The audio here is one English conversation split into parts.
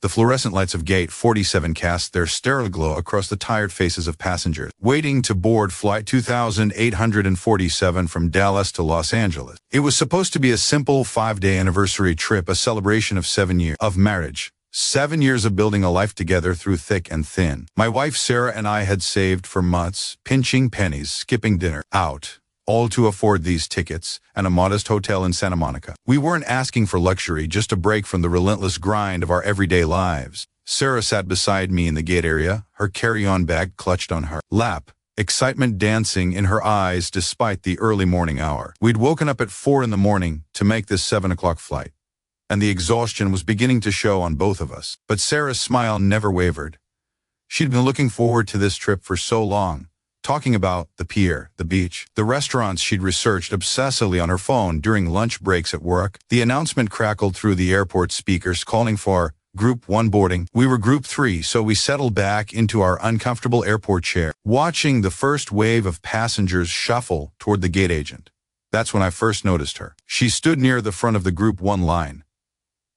The fluorescent lights of Gate 47 cast their sterile glow across the tired faces of passengers waiting to board Flight 2847 from Dallas to Los Angeles. It was supposed to be a simple 5-day anniversary trip, a celebration of 7 years of marriage. 7 years of building a life together through thick and thin. My wife Sarah and I had saved for months, pinching pennies, skipping dinner out, all to afford these tickets and a modest hotel in Santa Monica. We weren't asking for luxury, just a break from the relentless grind of our everyday lives. Sarah sat beside me in the gate area, her carry-on bag clutched on her lap, excitement dancing in her eyes despite the early morning hour. We'd woken up at 4 in the morning to make this 7 o'clock flight, and the exhaustion was beginning to show on both of us. But Sarah's smile never wavered. She'd been looking forward to this trip for so long, talking about the pier, the beach, the restaurants she'd researched obsessively on her phone during lunch breaks at work. The announcement crackled through the airport speakers calling for Group 1 boarding. We were Group 3, so we settled back into our uncomfortable airport chair, watching the first wave of passengers shuffle toward the gate agent. That's when I first noticed her. She stood near the front of the Group 1 line.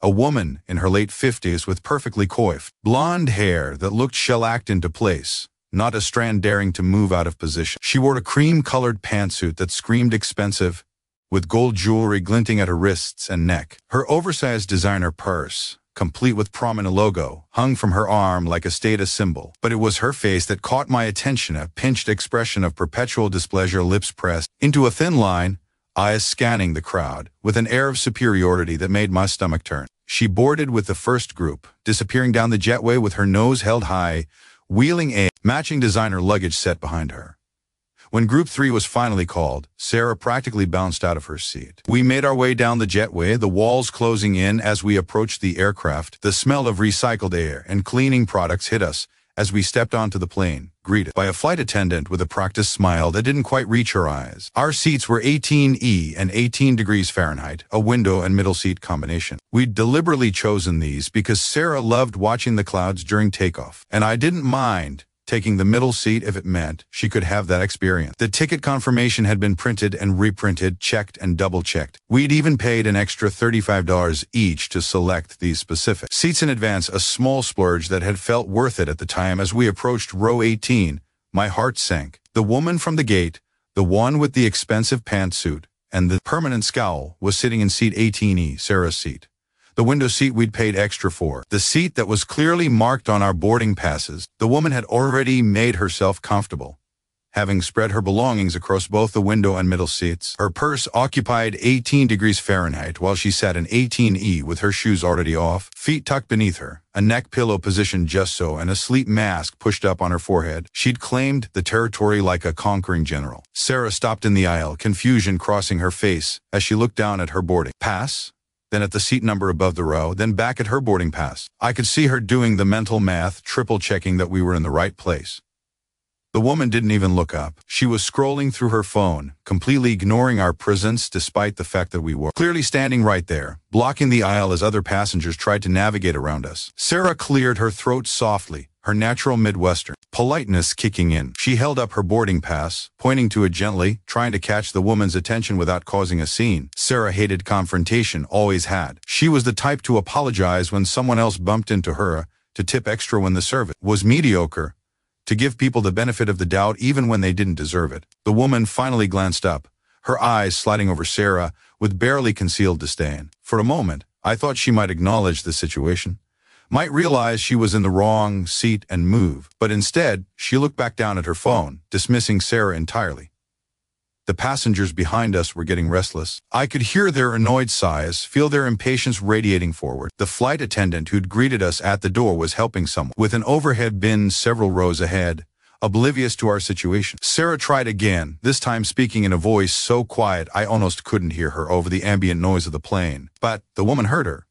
A woman in her late 50s with perfectly coiffed, blonde hair that looked shellacked into place, not a strand daring to move out of position. She wore a cream-colored pantsuit that screamed expensive, with gold jewelry glinting at her wrists and neck. Her oversized designer purse, complete with prominent logo, hung from her arm like a status symbol. But it was her face that caught my attention, a pinched expression of perpetual displeasure, lips pressed into a thin line, eyes scanning the crowd, with an air of superiority that made my stomach turn. She boarded with the first group, disappearing down the jetway with her nose held high, wheeling a matching designer luggage set behind her. When Group 3 was finally called, Sarah practically bounced out of her seat. We made our way down the jetway, the walls closing in as we approached the aircraft. The smell of recycled air and cleaning products hit us as we stepped onto the plane, greeted by a flight attendant with a practiced smile that didn't quite reach her eyes. Our seats were 18E and 18 degrees Fahrenheit, a window and middle seat combination. We'd deliberately chosen these because Sarah loved watching the clouds during takeoff, and I didn't mind taking the middle seat if it meant she could have that experience. The ticket confirmation had been printed and reprinted, checked and double-checked. We'd even paid an extra $35 each to select these specific seats in advance, a small splurge that had felt worth it at the time. As we approached row 18, my heart sank. The woman from the gate, the one with the expensive pantsuit and the permanent scowl, was sitting in seat 18E, Sarah's seat. The window seat we'd paid extra for. The seat that was clearly marked on our boarding passes. The woman had already made herself comfortable, having spread her belongings across both the window and middle seats. Her purse occupied 18 degrees Fahrenheit while she sat in 18E with her shoes already off, feet tucked beneath her, a neck pillow positioned just so, and a sleep mask pushed up on her forehead. She'd claimed the territory like a conquering general. Sarah stopped in the aisle, confusion crossing her face as she looked down at her boarding pass, then at the seat number above the row, then back at her boarding pass. I could see her doing the mental math, triple-checking that we were in the right place. The woman didn't even look up. She was scrolling through her phone, completely ignoring our presence despite the fact that we were clearly standing right there, blocking the aisle as other passengers tried to navigate around us. Sarah cleared her throat softly, her natural Midwestern politeness kicking in. She held up her boarding pass, pointing to it gently, trying to catch the woman's attention without causing a scene. Sarah hated confrontation, always had. She was the type to apologize when someone else bumped into her, to tip extra when the service was mediocre, to give people the benefit of the doubt even when they didn't deserve it. The woman finally glanced up, her eyes sliding over Sarah with barely concealed disdain. For a moment, I thought she might acknowledge the situation, might realize she was in the wrong seat and move, but instead, she looked back down at her phone, dismissing Sarah entirely. The passengers behind us were getting restless. I could hear their annoyed sighs, feel their impatience radiating forward. The flight attendant who'd greeted us at the door was helping someone with an overhead bin several rows ahead, oblivious to our situation. Sarah tried again, this time speaking in a voice so quiet I almost couldn't hear her over the ambient noise of the plane. But the woman heard her.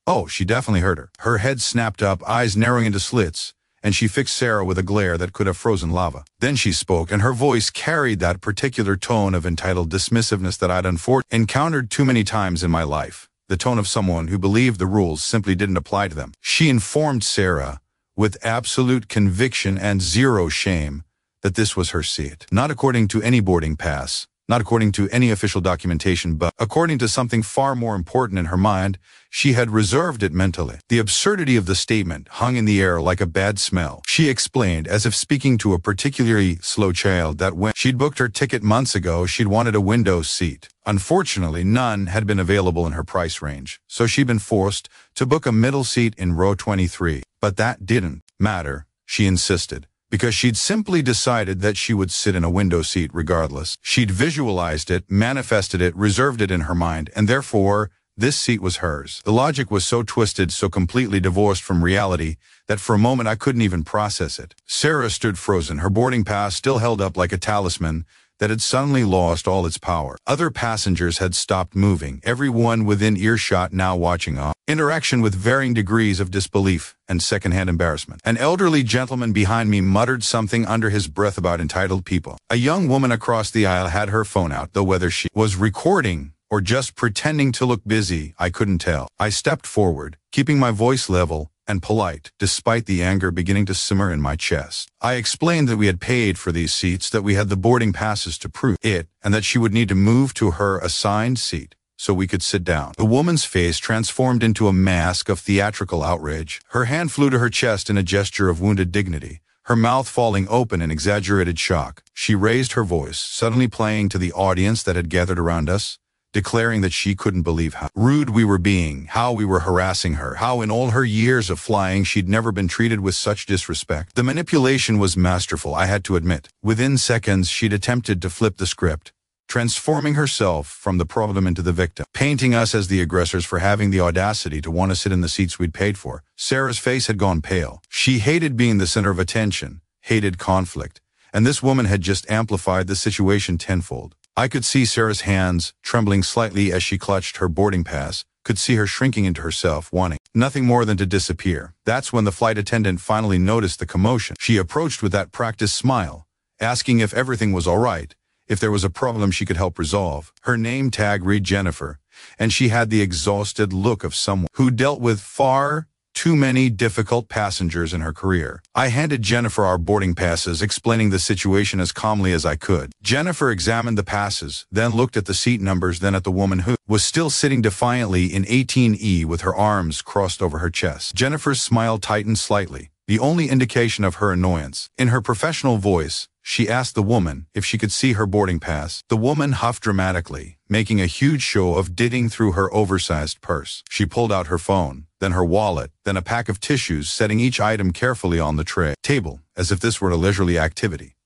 Oh, she definitely heard her. Her head snapped up, eyes narrowing into slits, and she fixed Sarah with a glare that could have frozen lava. Then she spoke, and her voice carried that particular tone of entitled dismissiveness that I'd encountered too many times in my life, the tone of someone who believed the rules simply didn't apply to them. She informed Sarah, with absolute conviction and zero shame, that this was her seat. Not according to any boarding pass, not according to any official documentation, but according to something far more important in her mind. She had reserved it mentally. The absurdity of the statement hung in the air like a bad smell. She explained, as if speaking to a particularly slow child, that when she'd booked her ticket months ago, she'd wanted a window seat. Unfortunately, none had been available in her price range, so she'd been forced to book a middle seat in row 23. But that didn't matter, she insisted, because she'd simply decided that she would sit in a window seat regardless. She'd visualized it, manifested it, reserved it in her mind, and therefore, this seat was hers. The logic was so twisted, so completely divorced from reality, that for a moment I couldn't even process it. Sarah stood frozen, her boarding pass still held up like a talisman that had suddenly lost all its power. Other passengers had stopped moving, everyone within earshot now watching on. Interaction with varying degrees of disbelief and secondhand embarrassment. An elderly gentleman behind me muttered something under his breath about entitled people. A young woman across the aisle had her phone out, though whether she was recording or just pretending to look busy, I couldn't tell. I stepped forward, keeping my voice level and polite, despite the anger beginning to simmer in my chest. I explained that we had paid for these seats, that we had the boarding passes to prove it, and that she would need to move to her assigned seat so we could sit down. The woman's face transformed into a mask of theatrical outrage. Her hand flew to her chest in a gesture of wounded dignity, her mouth falling open in exaggerated shock. She raised her voice, suddenly playing to the audience that had gathered around us, declaring that she couldn't believe how rude we were being, how we were harassing her, how in all her years of flying she'd never been treated with such disrespect. The manipulation was masterful, I had to admit. Within seconds, she'd attempted to flip the script, transforming herself from the problem into the victim, painting us as the aggressors for having the audacity to want to sit in the seats we'd paid for. Sarah's face had gone pale. She hated being the center of attention, hated conflict, and this woman had just amplified the situation tenfold. I could see Sarah's hands trembling slightly as she clutched her boarding pass, could see her shrinking into herself, wanting nothing more than to disappear. That's when the flight attendant finally noticed the commotion. She approached with that practiced smile, asking if everything was all right, if there was a problem she could help resolve. Her name tag read Jennifer, and she had the exhausted look of someone who dealt with far too many difficult passengers in her career. I handed Jennifer our boarding passes, explaining the situation as calmly as I could. Jennifer examined the passes, then looked at the seat numbers, then at the woman who was still sitting defiantly in 18E with her arms crossed over her chest. Jennifer's smile tightened slightly, the only indication of her annoyance. In her professional voice, she asked the woman if she could see her boarding pass. The woman huffed dramatically, making a huge show of digging through her oversized purse. She pulled out her phone, then her wallet, then a pack of tissues, setting each item carefully on the table, as if this were a leisurely activity,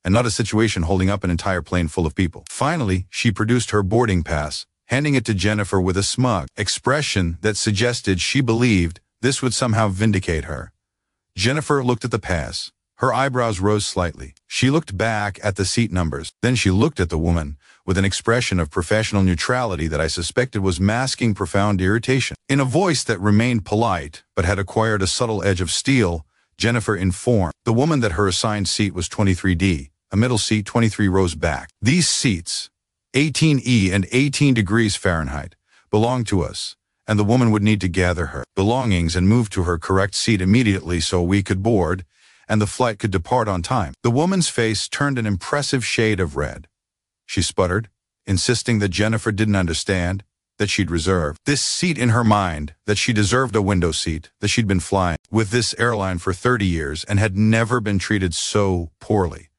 and not a situation holding up an entire plane full of people. Finally, she produced her boarding pass, handing it to Jennifer with a smug expression that suggested she believed this would somehow vindicate her. Jennifer looked at the pass. Her eyebrows rose slightly. She looked back at the seat numbers. Then she looked at the woman with an expression of professional neutrality that I suspected was masking profound irritation. In a voice that remained polite but had acquired a subtle edge of steel, Jennifer informed the woman that her assigned seat was 23D, a middle seat 23 rows back. These seats, 18E and 18 degrees Fahrenheit, belonged to us, and the woman would need to gather her belongings and move to her correct seat immediately so we could board and the flight could depart on time. The woman's face turned an impressive shade of red. She sputtered, insisting that Jennifer didn't understand, that she'd reserved this seat in her mind, that she deserved a window seat, that she'd been flying with this airline for 30 years and had never been treated so poorly.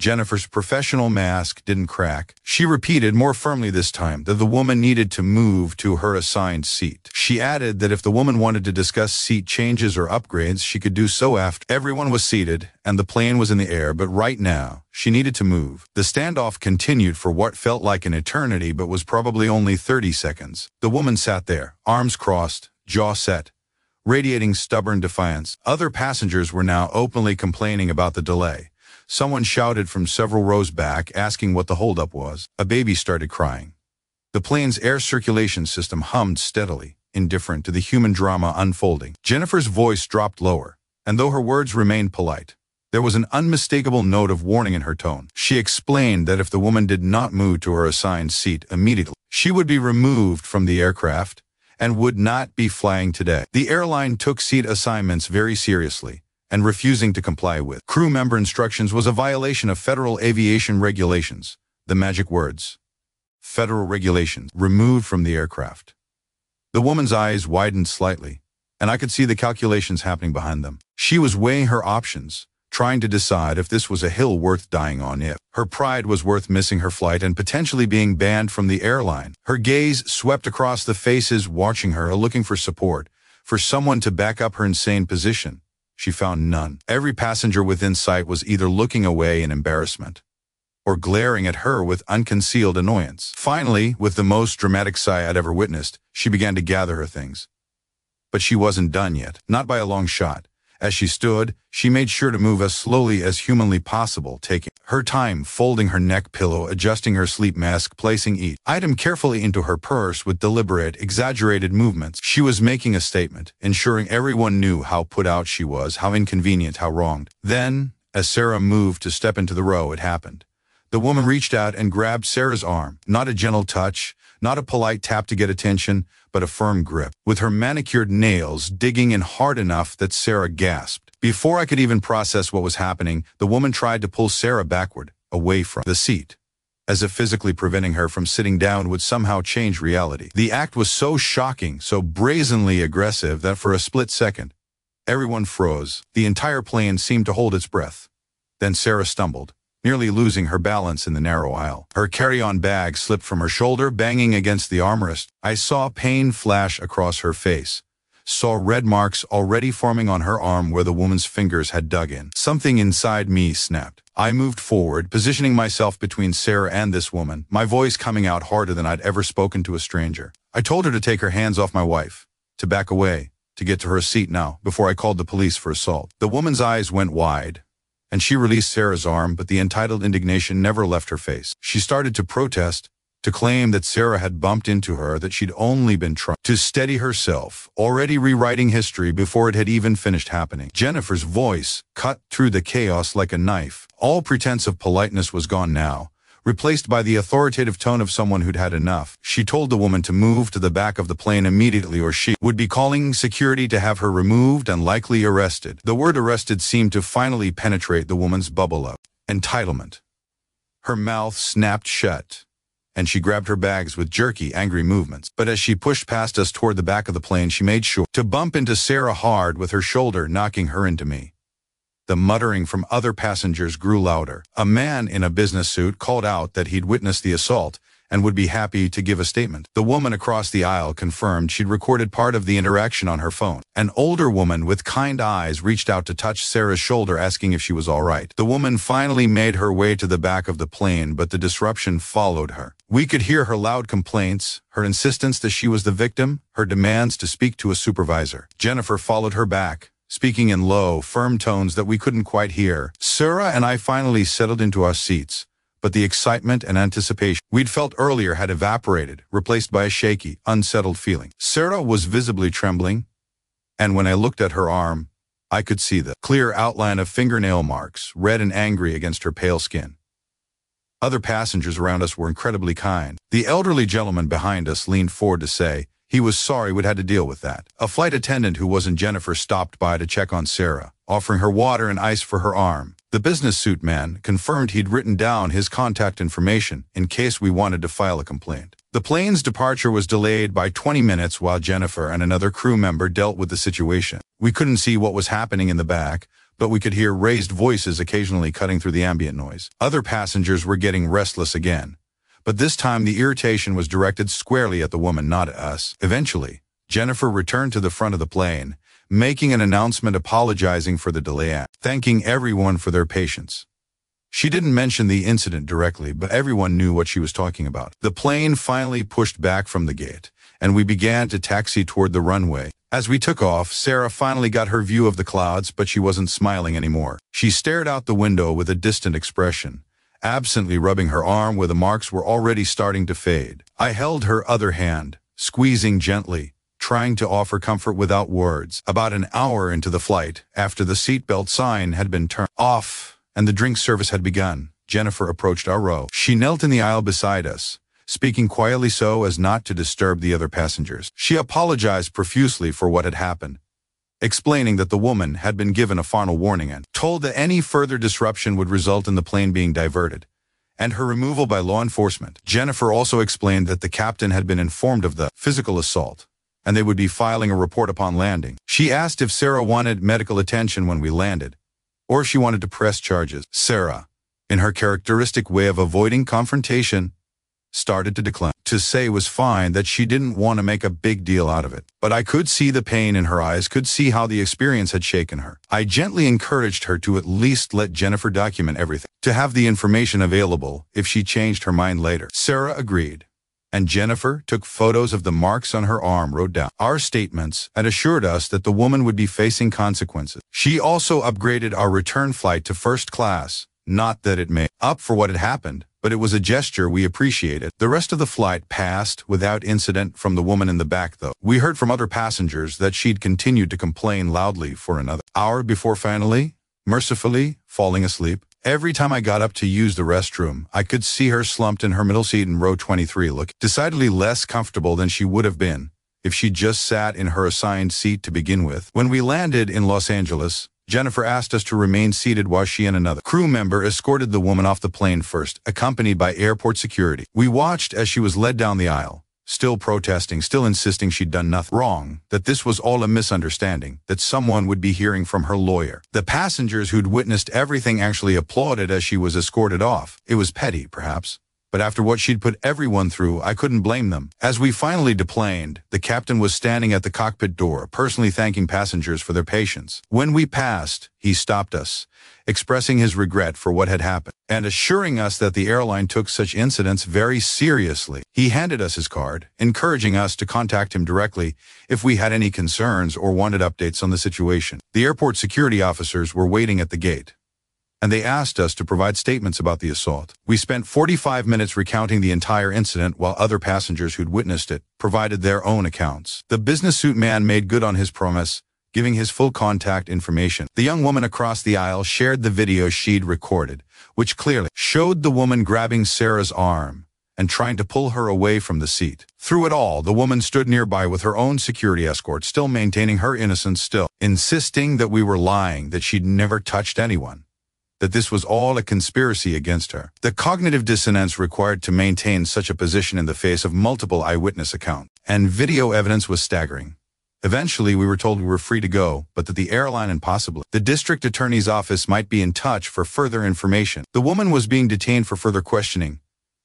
Jennifer's professional mask didn't crack. She repeated more firmly this time that the woman needed to move to her assigned seat. She added that if the woman wanted to discuss seat changes or upgrades, she could do so after everyone was seated and the plane was in the air, but right now, she needed to move. The standoff continued for what felt like an eternity but was probably only 30 seconds. The woman sat there, arms crossed, jaw set, radiating stubborn defiance. Other passengers were now openly complaining about the delay. Someone shouted from several rows back, asking what the holdup was. A baby started crying. The plane's air circulation system hummed steadily, indifferent to the human drama unfolding. Jennifer's voice dropped lower, and though her words remained polite, there was an unmistakable note of warning in her tone. She explained that if the woman did not move to her assigned seat immediately, she would be removed from the aircraft and would not be flying today. The airline took seat assignments very seriously, and refusing to comply with crew member instructions was a violation of federal aviation regulations. The magic words. Federal regulations removed from the aircraft. The woman's eyes widened slightly, and I could see the calculations happening behind them. She was weighing her options, trying to decide if this was a hill worth dying on, if her pride was worth missing her flight and potentially being banned from the airline. Her gaze swept across the faces watching her, looking for support, for someone to back up her insane position. She found none. Every passenger within sight was either looking away in embarrassment or glaring at her with unconcealed annoyance. Finally, with the most dramatic sigh I'd ever witnessed, she began to gather her things. But she wasn't done yet, not by a long shot. As she stood, she made sure to move as slowly as humanly possible, taking her time folding her neck pillow, adjusting her sleep mask, placing each item carefully into her purse with deliberate, exaggerated movements. She was making a statement, ensuring everyone knew how put out she was, how inconvenient, how wronged. Then, as Sarah moved to step into the row, it happened. The woman reached out and grabbed Sarah's arm. Not a gentle touch, not a polite tap to get attention, but a firm grip, with her manicured nails digging in hard enough that Sarah gasped. Before I could even process what was happening, the woman tried to pull Sarah backward, away from the seat, as if physically preventing her from sitting down would somehow change reality. The act was so shocking, so brazenly aggressive that for a split second, everyone froze. The entire plane seemed to hold its breath. Then Sarah stumbled, nearly losing her balance in the narrow aisle. Her carry-on bag slipped from her shoulder, banging against the armrest. I saw pain flash across her face, saw red marks already forming on her arm where the woman's fingers had dug in. Something inside me snapped. I moved forward, positioning myself between Sarah and this woman, my voice coming out harder than I'd ever spoken to a stranger. I told her to take her hands off my wife, to back away, to get to her seat now, before I called the police for assault. The woman's eyes went wide, and she released Sarah's arm, but the entitled indignation never left her face. She started to protest, to claim that Sarah had bumped into her, that she'd only been trying to steady herself, already rewriting history before it had even finished happening. Jennifer's voice cut through the chaos like a knife. All pretense of politeness was gone now, replaced by the authoritative tone of someone who'd had enough. She told the woman to move to the back of the plane immediately or she would be calling security to have her removed and likely arrested. The word arrested seemed to finally penetrate the woman's bubble of entitlement. Her mouth snapped shut, and she grabbed her bags with jerky, angry movements. But as she pushed past us toward the back of the plane, she made sure to bump into Sarah hard with her shoulder, knocking her into me. The muttering from other passengers grew louder. A man in a business suit called out that he'd witnessed the assault and would be happy to give a statement. The woman across the aisle confirmed she'd recorded part of the interaction on her phone. An older woman with kind eyes reached out to touch Sarah's shoulder, asking if she was all right. The woman finally made her way to the back of the plane, but the disruption followed her. We could hear her loud complaints, her insistence that she was the victim, her demands to speak to a supervisor. Jennifer followed her back, speaking in low, firm tones that we couldn't quite hear. Sarah and I finally settled into our seats, but the excitement and anticipation we'd felt earlier had evaporated, replaced by a shaky, unsettled feeling. Sarah was visibly trembling, and when I looked at her arm, I could see the clear outline of fingernail marks, red and angry against her pale skin. Other passengers around us were incredibly kind. The elderly gentleman behind us leaned forward to say he was sorry we'd had to deal with that. A flight attendant who wasn't Jennifer stopped by to check on Sarah, offering her water and ice for her arm. The business suit man confirmed he'd written down his contact information in case we wanted to file a complaint. The plane's departure was delayed by 20 minutes while Jennifer and another crew member dealt with the situation. We couldn't see what was happening in the back, but we could hear raised voices occasionally cutting through the ambient noise. Other passengers were getting restless again, but this time the irritation was directed squarely at the woman, not at us. Eventually, Jennifer returned to the front of the plane, making an announcement apologizing for the delay and thanking everyone for their patience. She didn't mention the incident directly, but everyone knew what she was talking about. The plane finally pushed back from the gate, and we began to taxi toward the runway. As we took off, Sarah finally got her view of the clouds, but she wasn't smiling anymore. She stared out the window with a distant expression, absently rubbing her arm where the marks were already starting to fade. I held her other hand, squeezing gently, trying to offer comfort without words. About an hour into the flight, after the seatbelt sign had been turned off and the drink service had begun, Jennifer approached our row. She knelt in the aisle beside us, speaking quietly so as not to disturb the other passengers. She apologized profusely for what had happened, explaining that the woman had been given a final warning and told that any further disruption would result in the plane being diverted, and her removal by law enforcement. Jennifer also explained that the captain had been informed of the physical assault, and they would be filing a report upon landing. She asked if Sarah wanted medical attention when we landed, or if she wanted to press charges. Sarah, in her characteristic way of avoiding confrontation, started to decline. To say was fine, that she didn't want to make a big deal out of it. But I could see the pain in her eyes, could see how the experience had shaken her. I gently encouraged her to at least let Jennifer document everything, to have the information available if she changed her mind later. Sarah agreed, and Jennifer took photos of the marks on her arm, wrote down our statements, and assured us that the woman would be facing consequences. She also upgraded our return flight to first class. Not that it made up for what had happened, but it was a gesture we appreciated. The rest of the flight passed without incident from the woman in the back, though. We heard from other passengers that she'd continued to complain loudly for another hour before finally, mercifully, falling asleep. Every time I got up to use the restroom, I could see her slumped in her middle seat in row 23, looking decidedly less comfortable than she would have been if she just sat in her assigned seat to begin with. When we landed in Los Angeles, Jennifer asked us to remain seated while she and another crew member escorted the woman off the plane first, accompanied by airport security. We watched as she was led down the aisle, still protesting, still insisting she'd done nothing wrong, that this was all a misunderstanding, that someone would be hearing from her lawyer. The passengers who'd witnessed everything actually applauded as she was escorted off. It was petty, perhaps, but after what she'd put everyone through, I couldn't blame them. As we finally deplaned, the captain was standing at the cockpit door, personally thanking passengers for their patience. When we passed, he stopped us, expressing his regret for what had happened, and assuring us that the airline took such incidents very seriously. He handed us his card, encouraging us to contact him directly if we had any concerns or wanted updates on the situation. The airport security officers were waiting at the gate, and they asked us to provide statements about the assault. We spent 45 minutes recounting the entire incident while other passengers who'd witnessed it provided their own accounts. The business suit man made good on his promise, giving his full contact information. The young woman across the aisle shared the video she'd recorded, which clearly showed the woman grabbing Sarah's arm and trying to pull her away from the seat. Through it all, the woman stood nearby with her own security escort, still maintaining her innocence, still insisting that we were lying, that she'd never touched anyone, that this was all a conspiracy against her. The cognitive dissonance required to maintain such a position in the face of multiple eyewitness accounts and video evidence was staggering. Eventually, we were told we were free to go, but that the airline and possibly the district attorney's office might be in touch for further information. The woman was being detained for further questioning,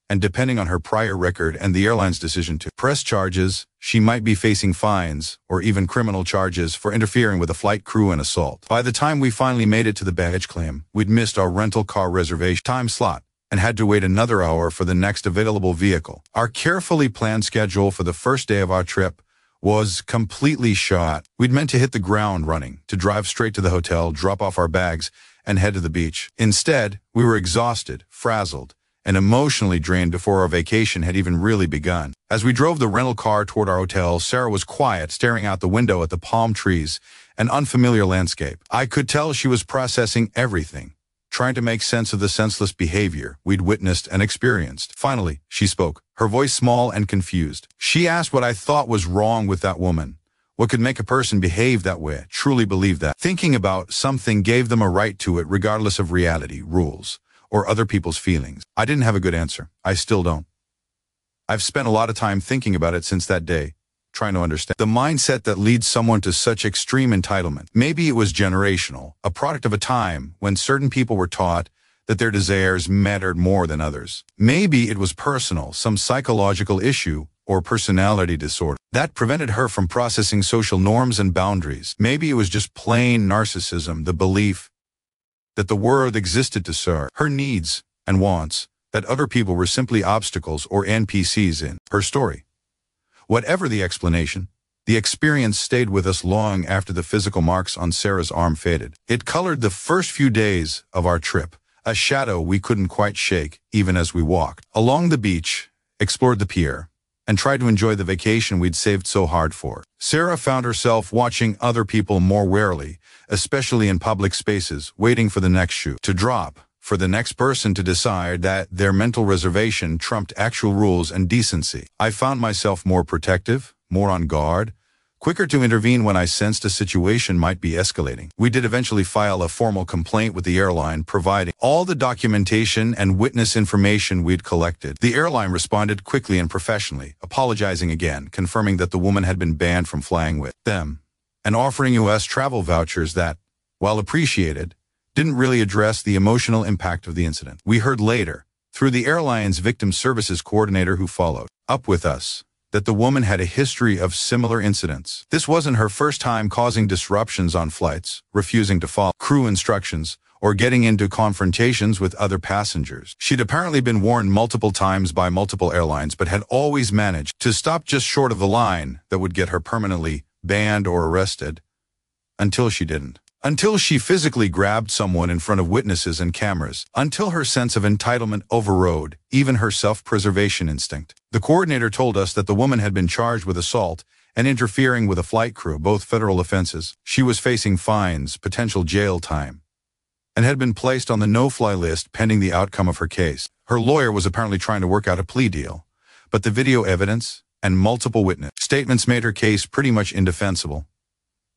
and depending on her prior record and the airline's decision to press charges, she might be facing fines or even criminal charges for interfering with a flight crew and assault. By the time we finally made it to the baggage claim, we'd missed our rental car reservation time slot and had to wait another hour for the next available vehicle. Our carefully planned schedule for the first day of our trip was completely shot. We'd meant to hit the ground running, to drive straight to the hotel, drop off our bags, and head to the beach. Instead, we were exhausted, frazzled, and emotionally drained before our vacation had even really begun. As we drove the rental car toward our hotel, Sarah was quiet, staring out the window at the palm trees and unfamiliar landscape. I could tell she was processing everything, trying to make sense of the senseless behavior we'd witnessed and experienced. Finally, she spoke, her voice small and confused. She asked what I thought was wrong with that woman. What could make a person behave that way, truly believe that thinking about something gave them a right to it regardless of reality, rules, or other people's feelings. I didn't have a good answer. I still don't. I've spent a lot of time thinking about it since that day, trying to understand the mindset that leads someone to such extreme entitlement. Maybe it was generational, a product of a time when certain people were taught that their desires mattered more than others. Maybe it was personal, some psychological issue or personality disorder that prevented her from processing social norms and boundaries. Maybe it was just plain narcissism, the belief that the world existed to serve her needs and wants, that other people were simply obstacles or NPCs in her story. Whatever the explanation, the experience stayed with us long after the physical marks on Sarah's arm faded. It colored the first few days of our trip, a shadow we couldn't quite shake even as we walked along the beach, explored the pier, and tried to enjoy the vacation we'd saved so hard for. Sarah found herself watching other people more warily, especially in public spaces, waiting for the next shoe to drop, for the next person to decide that their mental reservation trumped actual rules and decency. I found myself more protective, more on guard, quicker to intervene when I sensed a situation might be escalating. We did eventually file a formal complaint with the airline, providing all the documentation and witness information we'd collected. The airline responded quickly and professionally, apologizing again, confirming that the woman had been banned from flying with them, and offering U.S. travel vouchers that, while appreciated, didn't really address the emotional impact of the incident. We heard later, through the airline's victim services coordinator who followed up with us, that the woman had a history of similar incidents. This wasn't her first time causing disruptions on flights, refusing to follow crew instructions, or getting into confrontations with other passengers. She'd apparently been warned multiple times by multiple airlines, but had always managed to stop just short of the line that would get her permanently banned or arrested, until she didn't. Until she physically grabbed someone in front of witnesses and cameras. Until her sense of entitlement overrode even her self-preservation instinct. The coordinator told us that the woman had been charged with assault and interfering with a flight crew, both federal offenses. She was facing fines, potential jail time, and had been placed on the no-fly list pending the outcome of her case. Her lawyer was apparently trying to work out a plea deal, but the video evidence and multiple witness statements made her case pretty much indefensible.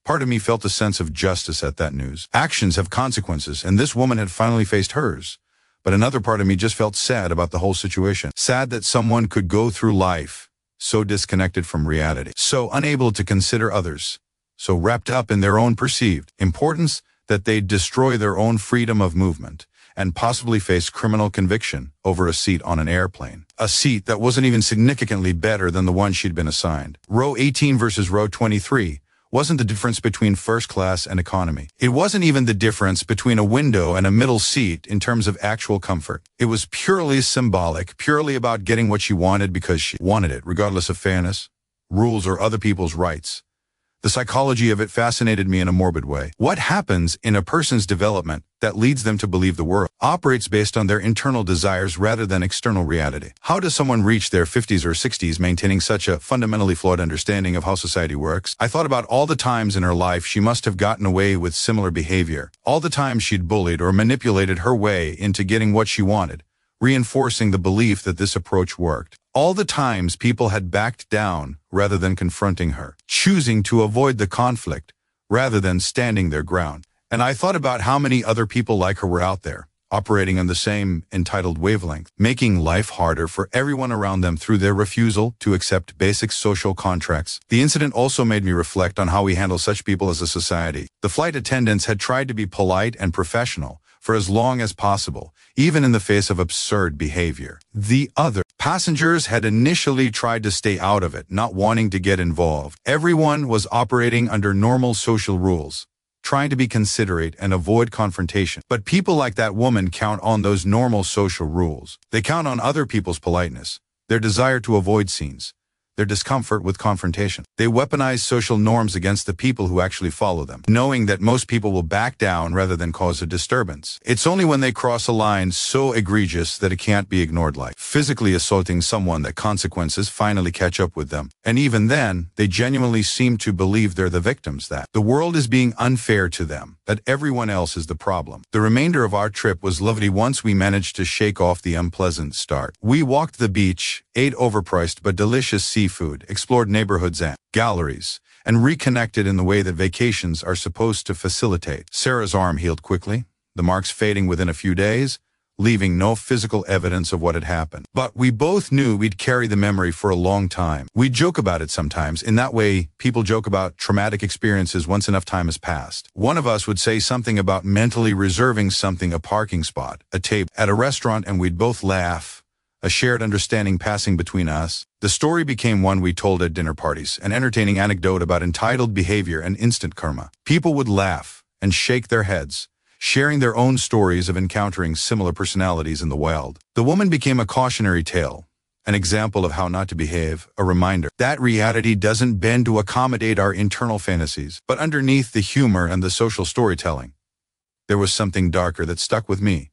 Part of me felt a sense of justice at that news. Actions have consequences, and this woman had finally faced hers. But another part of me just felt sad about the whole situation. Sad that someone could go through life so disconnected from reality, so unable to consider others, so wrapped up in their own perceived importance that they'd destroy their own freedom of movement and possibly face criminal conviction over a seat on an airplane. A seat that wasn't even significantly better than the one she'd been assigned. Row 18 versus row 23. Wasn't the difference between first class and economy. It wasn't even the difference between a window and a middle seat in terms of actual comfort. It was purely symbolic, purely about getting what she wanted because she wanted it, regardless of fairness, rules, or other people's rights. The psychology of it fascinated me in a morbid way. What happens in a person's development that leads them to believe the world operates based on their internal desires rather than external reality? How does someone reach their 50s or 60s maintaining such a fundamentally flawed understanding of how society works? I thought about all the times in her life she must have gotten away with similar behavior, all the times she'd bullied or manipulated her way into getting what she wanted, reinforcing the belief that this approach worked. All the times people had backed down rather than confronting her, choosing to avoid the conflict rather than standing their ground. And I thought about how many other people like her were out there, operating on the same entitled wavelength, making life harder for everyone around them through their refusal to accept basic social contracts. The incident also made me reflect on how we handle such people as a society. The flight attendants had tried to be polite and professional for as long as possible, even in the face of absurd behavior. The other passengers had initially tried to stay out of it, not wanting to get involved. Everyone was operating under normal social rules, trying to be considerate and avoid confrontation. But people like that woman count on those normal social rules. They count on other people's politeness, their desire to avoid scenes, their discomfort with confrontation. They weaponize social norms against the people who actually follow them, knowing that most people will back down rather than cause a disturbance. It's only when they cross a line so egregious that it can't be ignored, like physically assaulting someone, that consequences finally catch up with them. And even then, they genuinely seem to believe they're the victims, that the world is being unfair to them, that everyone else is the problem. The remainder of our trip was lovely once we managed to shake off the unpleasant start. We walked the beach, ate overpriced but delicious seafood, explored neighborhoods and galleries, and reconnected in the way that vacations are supposed to facilitate. Sarah's arm healed quickly, the marks fading within a few days, leaving no physical evidence of what had happened. But we both knew we'd carry the memory for a long time. We'd joke about it sometimes. In that way, people joke about traumatic experiences once enough time has passed. One of us would say something about mentally reserving something, a parking spot, a table, at a restaurant, and we'd both laugh, a shared understanding passing between us. The story became one we told at dinner parties, an entertaining anecdote about entitled behavior and instant karma. People would laugh and shake their heads, sharing their own stories of encountering similar personalities in the wild. The woman became a cautionary tale, an example of how not to behave, a reminder that reality doesn't bend to accommodate our internal fantasies. But underneath the humor and the social storytelling, there was something darker that stuck with me.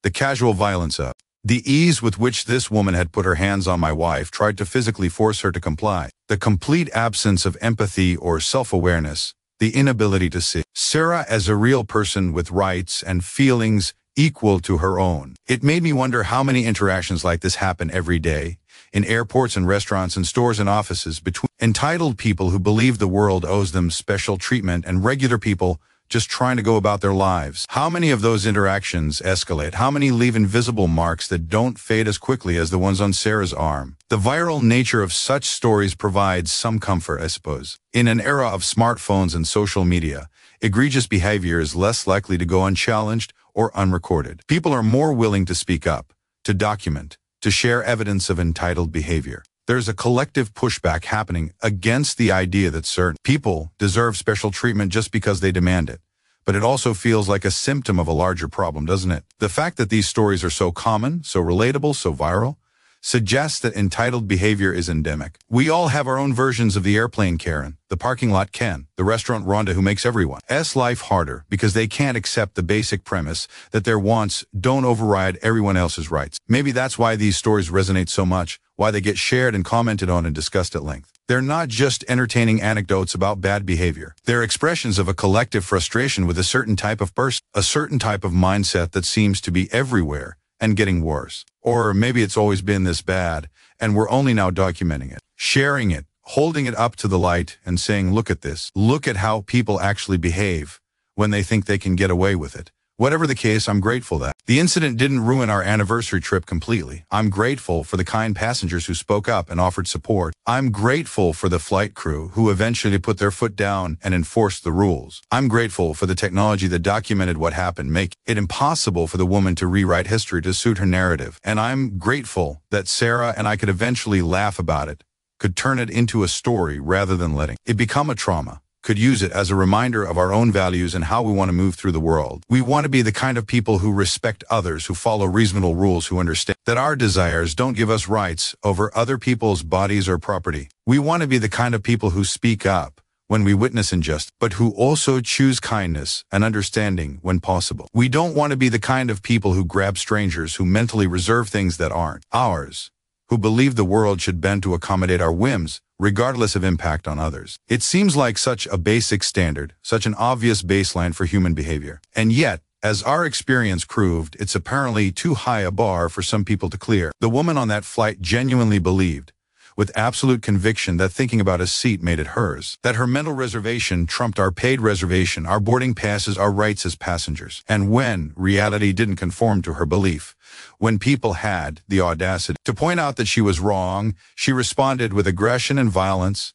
The casual violence of the ease with which this woman had put her hands on my wife, tried to physically force her to comply, the complete absence of empathy or self-awareness, the inability to see Sarah as a real person with rights and feelings equal to her own. It made me wonder how many interactions like this happen every day, in airports and restaurants and stores and offices, between entitled people who believe the world owes them special treatment and regular people just trying to go about their lives. How many of those interactions escalate? How many leave invisible marks that don't fade as quickly as the ones on Sarah's arm? The viral nature of such stories provides some comfort, I suppose. In an era of smartphones and social media, egregious behavior is less likely to go unchallenged or unrecorded. People are more willing to speak up, to document, to share evidence of entitled behavior. There's a collective pushback happening against the idea that certain people deserve special treatment just because they demand it. But it also feels like a symptom of a larger problem, doesn't it? The fact that these stories are so common, so relatable, so viral, suggests that entitled behavior is endemic. We all have our own versions of the airplane Karen, the parking lot Ken, the restaurant Rhonda who makes everyone's life harder because they can't accept the basic premise that their wants don't override everyone else's rights. Maybe that's why these stories resonate so much, why they get shared and commented on and discussed at length. They're not just entertaining anecdotes about bad behavior. They're expressions of a collective frustration with a certain type of person, a certain type of mindset that seems to be everywhere and getting worse. Or maybe it's always been this bad, and we're only now documenting it, sharing it, holding it up to the light and saying, look at this. Look at how people actually behave when they think they can get away with it. Whatever the case, I'm grateful that the incident didn't ruin our anniversary trip completely. I'm grateful for the kind passengers who spoke up and offered support. I'm grateful for the flight crew who eventually put their foot down and enforced the rules. I'm grateful for the technology that documented what happened, making it impossible for the woman to rewrite history to suit her narrative. And I'm grateful that Sarah and I could eventually laugh about it, could turn it into a story rather than letting it become a trauma. Could use it as a reminder of our own values and how we want to move through the world. We want to be the kind of people who respect others, who follow reasonable rules, who understand that our desires don't give us rights over other people's bodies or property. We want to be the kind of people who speak up when we witness injustice, but who also choose kindness and understanding when possible. We don't want to be the kind of people who grab strangers, who mentally reserve things that aren't ours, who believe the world should bend to accommodate our whims, regardless of impact on others. It seems like such a basic standard, such an obvious baseline for human behavior. And yet, as our experience proved, it's apparently too high a bar for some people to clear. The woman on that flight genuinely believed, with absolute conviction, that thinking about a seat made it hers, that her mental reservation trumped our paid reservation, our boarding passes, our rights as passengers. And when reality didn't conform to her belief, when people had the audacity to point out that she was wrong, she responded with aggression and violence.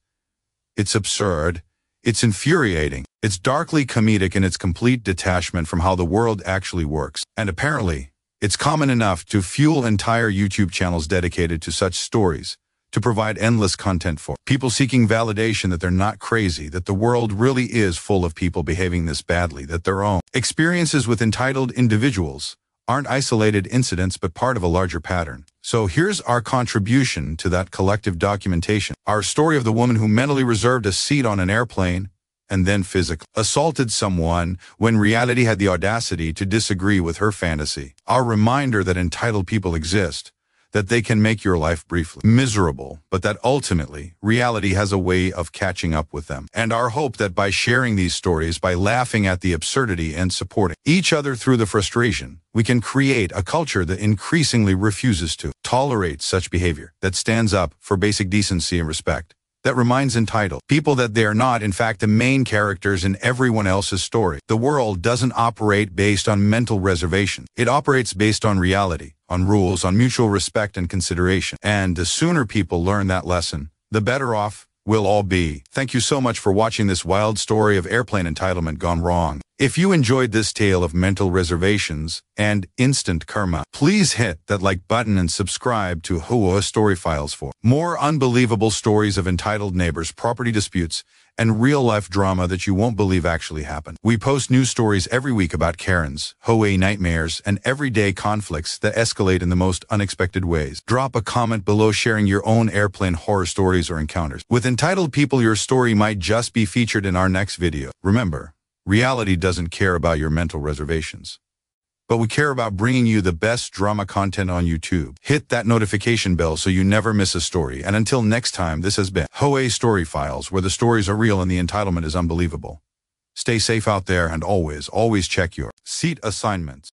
It's absurd. It's infuriating. It's darkly comedic in its complete detachment from how the world actually works. And apparently, it's common enough to fuel entire YouTube channels dedicated to such stories, to provide endless content for people seeking validation that they're not crazy, that the world really is full of people behaving this badly, that their own experiences with entitled individuals aren't isolated incidents but part of a larger pattern. So here's our contribution to that collective documentation. Our story of the woman who mentally reserved a seat on an airplane and then physically assaulted someone when reality had the audacity to disagree with her fantasy. Our reminder that entitled people exist, that they can make your life briefly miserable, but that ultimately reality has a way of catching up with them. And our hope that by sharing these stories, by laughing at the absurdity and supporting each other through the frustration, we can create a culture that increasingly refuses to tolerate such behavior, that stands up for basic decency and respect, that reminds entitled people that they are not, in fact, the main characters in everyone else's story. The world doesn't operate based on mental reservation. It operates based on reality, on rules, on mutual respect and consideration. And the sooner people learn that lesson, the better off we'll all be. Thank you so much for watching this wild story of airplane entitlement gone wrong. If you enjoyed this tale of mental reservations and instant karma, please hit that like button and subscribe to Hoa Story Files for more unbelievable stories of entitled neighbors, property disputes, and real-life drama that you won't believe actually happened. We post news stories every week about Karens, Hoa nightmares, and everyday conflicts that escalate in the most unexpected ways. Drop a comment below sharing your own airplane horror stories or encounters. With entitled people, your story might just be featured in our next video. Remember, reality doesn't care about your mental reservations, but we care about bringing you the best drama content on YouTube. Hit that notification bell so you never miss a story. And until next time, this has been Hoa Story Files, where the stories are real and the entitlement is unbelievable. Stay safe out there and always check your seat assignments.